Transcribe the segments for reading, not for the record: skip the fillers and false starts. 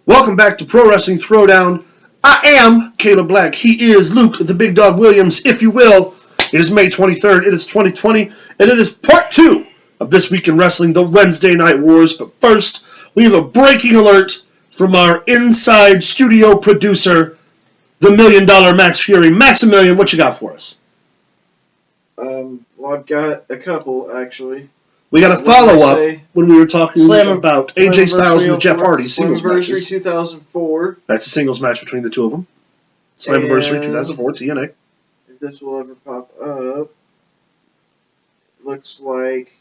Welcome back to Pro Wrestling Throwdown. I am Caleb Black. He is Luke, the Big Dog Williams, if you will. It is May 23rd. It is 2020, and it is part 2 of This Week in Wrestling, the Wednesday Night Wars. But first, we have a breaking alert from our inside studio producer, the $1 Million Max Fury. Maximilian, what you got for us? Well, I've got a couple, actually. We got a follow-up when we were talking about AJ Styles and the Jeff Hardy singles matches. Slammiversary 2004. That's a singles match between the two of them. Slammiversary 2004, TNA. If this will ever pop up, looks like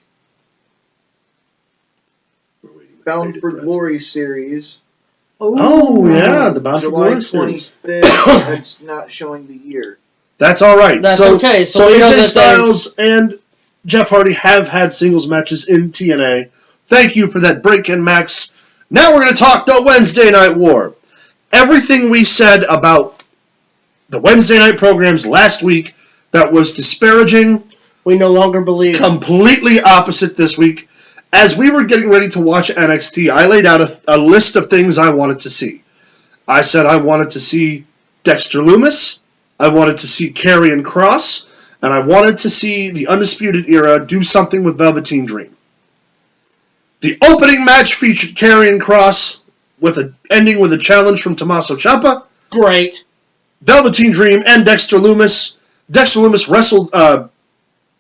Bound for Glory series. Oh, yeah, the Bound for Glory series. July 25th. It's not showing the year. That's all right. That's okay. So AJ Styles and Jeff Hardy have had singles matches in TNA. Thank you for that break-in, Max. Now we're going to talk the Wednesday Night War. Everything we said about the Wednesday night programs last week that was disparaging, we no longer believe. Completely opposite this week. As we were getting ready to watch NXT, I laid out a list of things I wanted to see. I said I wanted to see Dexter Lumis, I wanted to see Karrion Kross, and I wanted to see the Undisputed Era do something with Velveteen Dream. The opening match featured Karrion Kross ending with a challenge from Tommaso Ciampa. Great. Velveteen Dream and Dexter Lumis. Dexter Lumis wrestled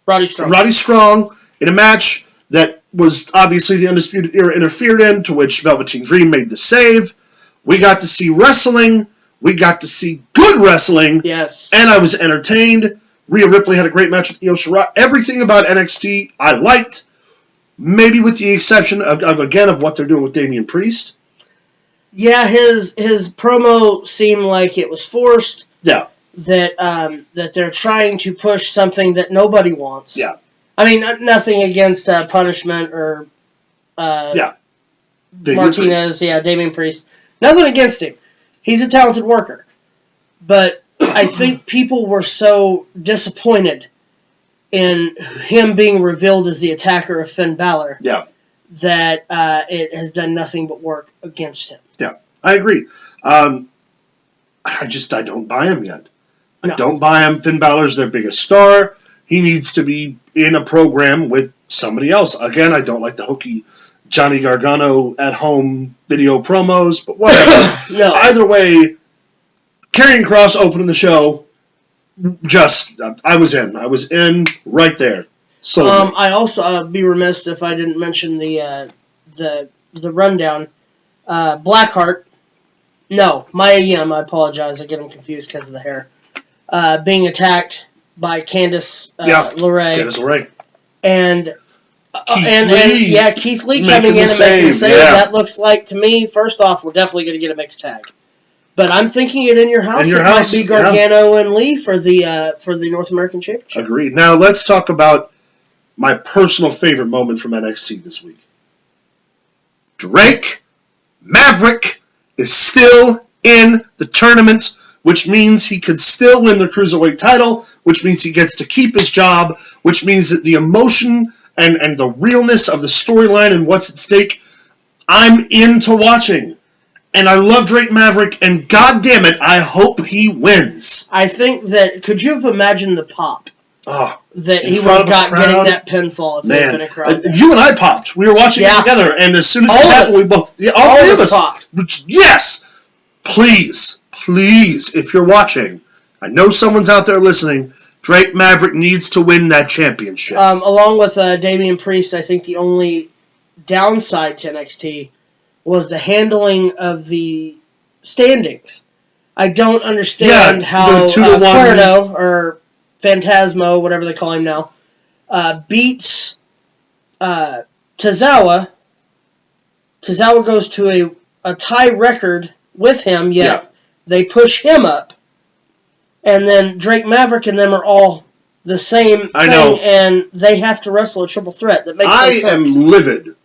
Roddy Strong in a match that was obviously the Undisputed Era interfered in, to which Velveteen Dream made the save. We got to see wrestling. We got to see good wrestling. Yes. And I was entertained. Rhea Ripley had a great match with Io Shirai. Everything about NXT I liked, maybe with the exception of what they're doing with Damian Priest. Yeah, his promo seemed like it was forced. Yeah. That they're trying to push something that nobody wants. Yeah. I mean, nothing against Punishment or Martinez. Yeah, Damian Priest. Nothing against him. He's a talented worker. But I think people were so disappointed in him being revealed as the attacker of Finn Balor that it has done nothing but work against him. Yeah, I agree. I don't buy him yet. No. I don't buy him. Finn Balor's their biggest star. He needs to be in a program with somebody else. Again, I don't like the hokey Johnny Gargano at-home video promos, but whatever. No. Either way, Karrion Kross opening the show, I was in. I was in right there. So I also be remiss if I didn't mention the rundown. Blackheart. No, Maya Yim, I apologize. I get him confused because of the hair. Being attacked by Candice LeRae. Candice LeRae. And Keith Lee coming in and making the save. Yeah. That looks like, to me, first off, we're definitely going to get a mixed tag. But I'm thinking it in your house. Might be Gargano and Lee for the North American Championship. Agreed. Now let's talk about my personal favorite moment from NXT this week. Drake Maverick is still in the tournament, which means he could still win the Cruiserweight title, which means he gets to keep his job, which means that the emotion and the realness of the storyline and what's at stake, I'm into watching. And I love Drake Maverick, and goddammit, I hope he wins. I think that, could you have imagined the pop that he would have got getting that pinfall if there had been a crowd? You and I popped. We were watching it together, and as soon as it happened, we both, all three of us popped. Yes! Please, if you're watching, I know someone's out there listening, Drake Maverick needs to win that championship. Along with Damian Priest, I think the only downside to NXT was the handling of the standings. I don't understand how Cuerno, or Phantasmo, whatever they call him now, beats Tozawa. Tozawa goes to a tie record with him, yet they push him up. And then Drake Maverick and them are all the same thing, and they have to wrestle a triple threat. That makes no sense. I am livid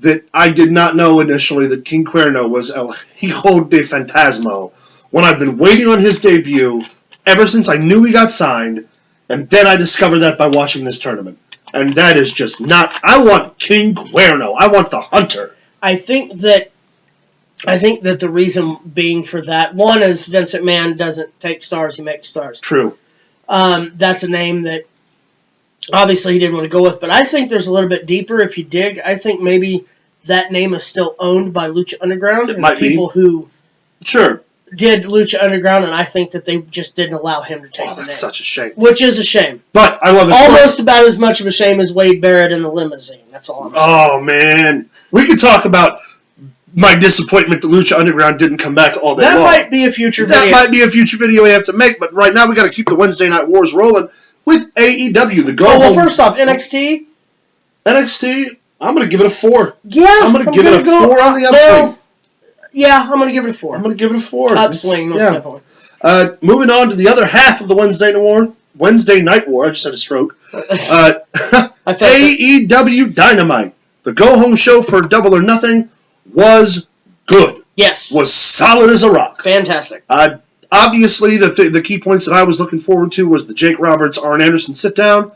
that I did not know initially that King Cuerno was El Hijo de Fantasmo when I've been waiting on his debut ever since I knew he got signed, and then I discovered that by watching this tournament. And that is just not... I want King Cuerno. I want the Hunter. I think that I think that the reason being for that, one is Vince McMahon doesn't take stars, he makes stars. True. That's a name that obviously he didn't want to go with, but I think there's a little bit deeper if you dig. I think maybe that name is still owned by Lucha Underground. It might be. People who Sure. did Lucha Underground, and I think that they just didn't allow him to take the name. That's such a shame. Which is a shame. But I love his Almost about as much of a shame as Wade Barrett in the limousine. That's all I'm saying. Oh, man. We could talk about my disappointment that Lucha Underground didn't come back all day That long. might be a future That video. might be a future video we have to make, but right now we got to keep the Wednesday Night Wars rolling with AEW. The go Oh, well, home. first off, NXT. NXT, I'm going to give it a 4. Yeah, I'm going to give it a 4 on the upswing. Well, yeah, I'm going to give it a 4. I'm going to give it a 4. Upswing, most Yeah. definitely. Moving on to the other half of the Wednesday Night War. I just had a stroke. I felt it. AEW Dynamite. The go-home show for Double or Nothing was good. Yes. Was solid as a rock. Fantastic. Obviously, the key points that I was looking forward to was the Jake Roberts, Arn Anderson sit-down.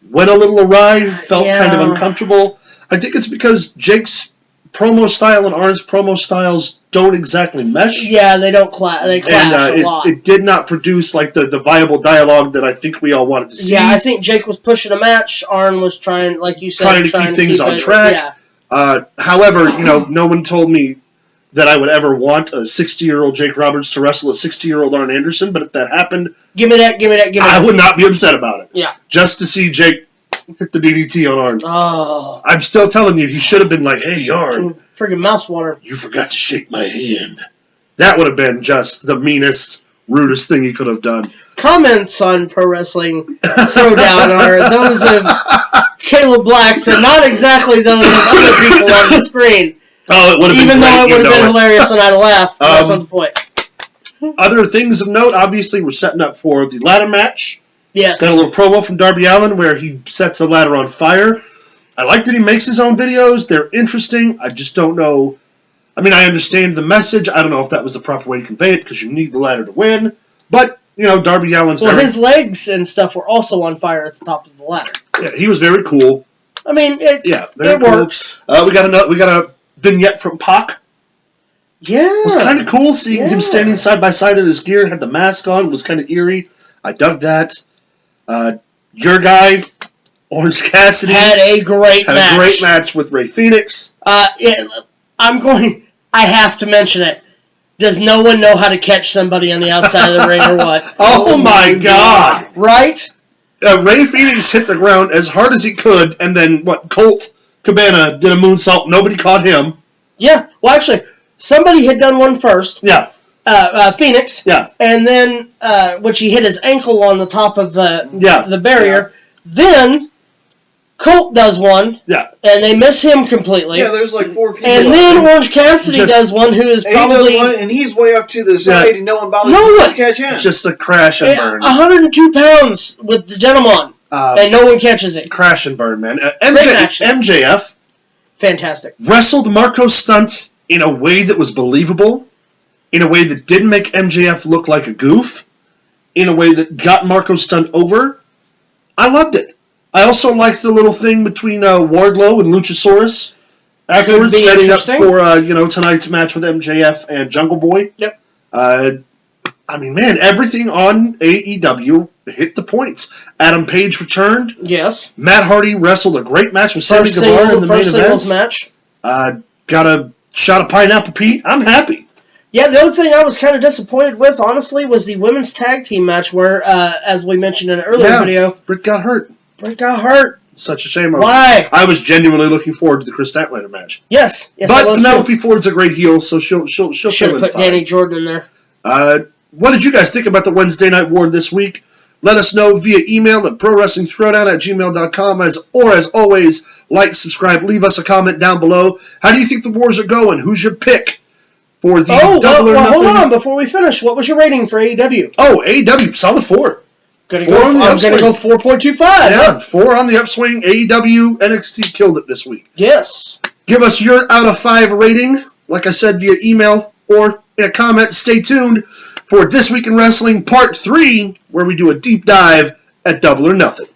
Went a little awry. Felt kind of uncomfortable. I think it's because Jake's promo style and Arn's promo styles don't exactly mesh. Yeah, they don't clash. They clash a lot. It did not produce like the viable dialogue that I think we all wanted to see. Yeah, I think Jake was pushing a match. Arn was trying, like you said, trying to keep things on track. Yeah. However, no one told me that I would ever want a 60-year-old Jake Roberts to wrestle a 60-year-old Arn Anderson, but if that happened, Give me that. I would not be upset about it. Yeah. Just to see Jake hit the DDT on Arn. Oh. I'm still telling you, he should have been like, hey, Arn, Friggin' mouse water. you forgot to shake my hand. That would have been just the meanest, rudest thing he could have done. Comments on Pro Wrestling Throwdown are those of Caleb Blacks and not exactly those of other people on the screen. Oh, it would have been Even great, though it would have been it. hilarious and I'd have laughed. That's not the point. Other things of note, obviously, we're setting up for the ladder match. Yes. Got a little promo from Darby Allin where he sets a ladder on fire. I like that he makes his own videos. They're interesting. I just don't know. I mean, I understand the message. I don't know if that was the proper way to convey it because you need the ladder to win. But, Darby Allin's Well, his legs and stuff were also on fire at the top of the ladder. Yeah, he was very cool. I mean, it cool. works. We got a vignette from Pac. Yeah. It was kind of cool seeing him standing side by side in his gear, had the mask on. It was kind of eerie. I dug that. Your guy, Orange Cassidy, had a great match with Rey Fenix. I have to mention it. Does no one know how to catch somebody on the outside of the ring or what? Oh my God. Right? Rey Fenix hit the ground as hard as he could, and then, Colt Cabana did a moonsault. Nobody caught him. Yeah. Well, actually, somebody had done one first. Yeah. Phoenix. Yeah. And then, which he hit his ankle on the top of the barrier. Yeah. Then, Colt does one. Yeah. And they miss him completely. Yeah, there's like 4 people. And then Orange Cassidy does one who is probably... One, and he's way up to the side, and no one bothers to catch him. Just a crash and burn. 102 pounds with the denim on. And no one catches it. Crash and burn, man. MJF. Fantastic. Wrestled Marco Stunt in a way that was believable, in a way that didn't make MJF look like a goof, in a way that got Marco Stunt over. I loved it. I also liked the little thing between Wardlow and Luchasaurus afterwards, setting up for tonight's match with MJF and Jungle Boy. Yep. I mean, man, everything on AEW hit the points. Adam Page returned. Yes. Matt Hardy wrestled a great match with Sammy Guevara in the main event. Match. Got a shot of Pineapple Pete. I'm happy. Yeah, the other thing I was kind of disappointed with, honestly, was the women's tag team match where, as we mentioned in an earlier video, Britt got hurt. It's such a shame. Why? I was genuinely looking forward to the Chris Statlander match. Yes. But Penelope Ford's a great heel, so she'll should have put Danny Jordan in there. What did you guys think about the Wednesday Night War this week? Let us know via email at prowrestlingthrowdown@gmail.com. As always, like, subscribe, leave us a comment down below. How do you think the wars are going? Who's your pick for the Double or Nothing? Hold on, before we finish, what was your rating for AEW? Oh, AEW, solid 4. I'm going to go 4.25. Yeah, 4 on the upswing. AEW NXT killed it this week. Yes. Give us your out of 5 rating, like I said, via email or in a comment. Stay tuned for This Week in Wrestling Part 3, where we do a deep dive at Double or Nothing.